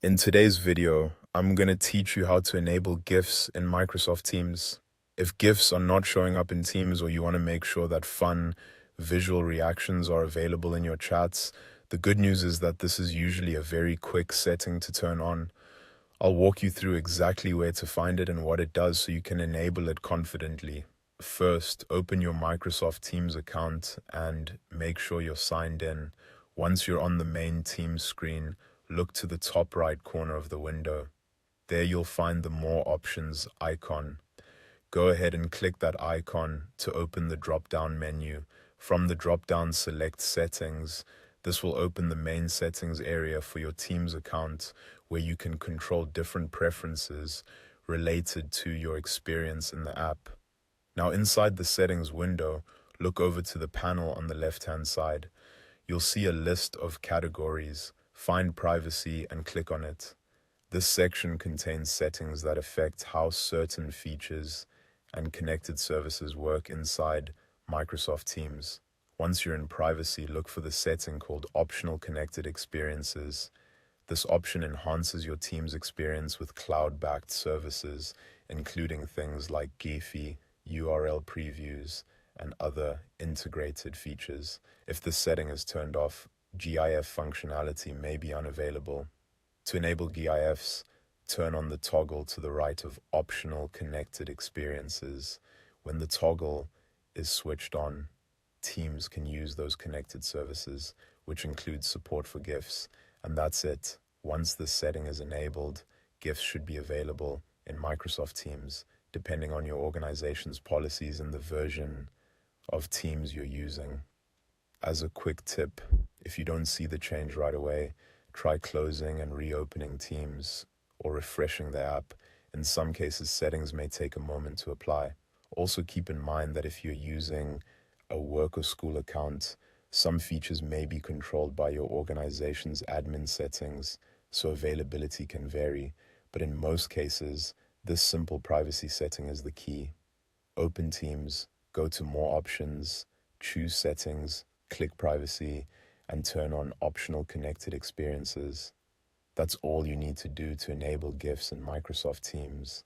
In today's video, I'm going to teach you how to enable GIFs in Microsoft Teams. If GIFs are not showing up in Teams or you want to make sure that fun visual reactions are available in your chats, the good news is that this is usually a very quick setting to turn on. I'll walk you through exactly where to find it and what it does so you can enable it confidently. First, open your Microsoft Teams account and make sure you're signed in. Once you're on the main Teams screen, look to the top right corner of the window. There you'll find the More Options icon. Go ahead and click that icon to open the drop-down menu. From the drop-down, select Settings. This will open the main settings area for your Teams account where you can control different preferences related to your experience in the app. Now inside the settings window, look over to the panel on the left-hand side. You'll see a list of categories. Find Privacy and click on it. This section contains settings that affect how certain features and connected services work inside Microsoft Teams. Once you're in Privacy, look for the setting called Optional Connected Experiences. This option enhances your Teams experience with cloud-backed services, including things like GIFs, URL previews, and other integrated features. If this setting is turned off, GIF functionality may be unavailable. To enable GIFs, turn on the toggle to the right of Optional Connected Experiences. When the toggle is switched on, Teams can use those connected services, which includes support for GIFs, and that's it. Once this setting is enabled, GIFs should be available in Microsoft Teams, depending on your organization's policies and the version of Teams you're using. As a quick tip, if you don't see the change right away, try closing and reopening Teams or refreshing the app. In some cases, settings may take a moment to apply. Also keep in mind that if you're using a work or school account, some features may be controlled by your organization's admin settings, so availability can vary. But in most cases, this simple privacy setting is the key. Open Teams, go to More Options, choose Settings, click Privacy, and turn on Optional Connected Experiences. That's all you need to do to enable GIFs in Microsoft Teams.